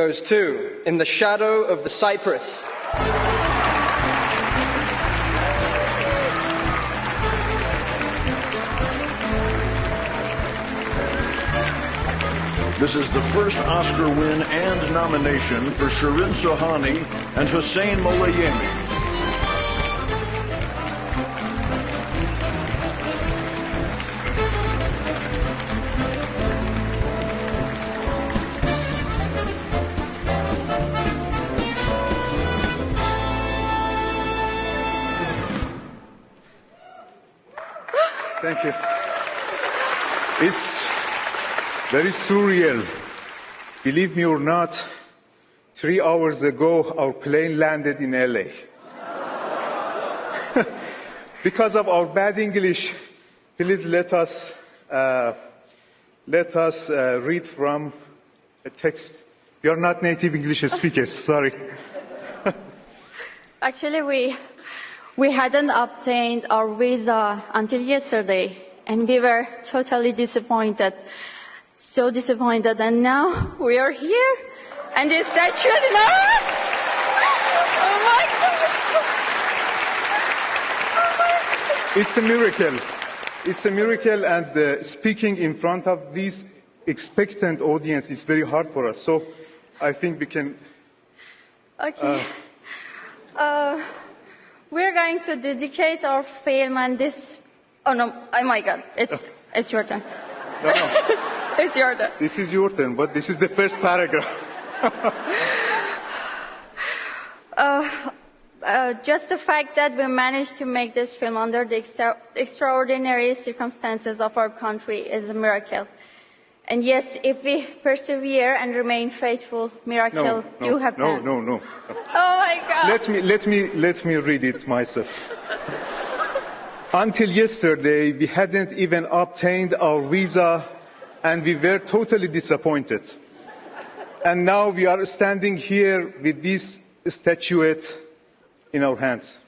goes to In the Shadow of the Cypress. This is the first Oscar win and nomination for Şirin and Hussein Mlایimi. Thank you. It's very surreal. Believe me or not, 3 hours ago, our plane landed in LA. Because of our bad English, please let us read from a text. We are not native English speakers, sorry. Actually, we hadn't obtained our visa until yesterday, and we were totally disappointed. So disappointed, and now we are here, and the statue is in our hands. Oh my God! Oh my God! It's a miracle. It's a miracle, and speaking in front of this expectant audience is very hard for us. So I think we can... Okay. We're going to dedicate our film and this... Oh no, oh my God, it's your turn. No. It's your turn. This is your turn, but this is the first paragraph. Just the fact that we managed to make this film under the extraordinary circumstances of our country is a miracle. And yes, if we persevere and remain faithful, miracle do happen. No. Oh my God! Let me read it myself. Until yesterday, we hadn't even obtained our visa, and we were totally disappointed. And now we are standing here with this statuette in our hands.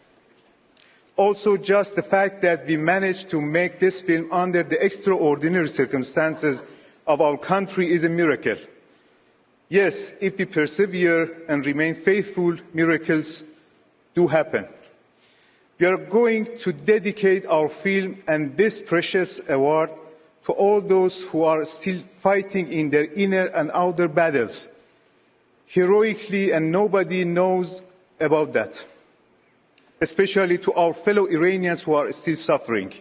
Also, just the fact that we managed to make this film under the extraordinary circumstances of our country is a miracle. Yes, if we persevere and remain faithful, miracles do happen. We are going to dedicate our film and this precious award to all those who are still fighting in their inner and outer battles, heroically, and nobody knows about that, especially to our fellow Iranians who are still suffering.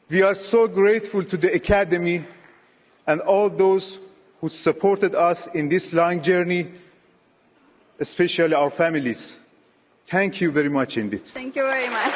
We are so grateful to the Academy and all those who supported us in this long journey, especially our families. Thank you very much indeed. Thank you very much.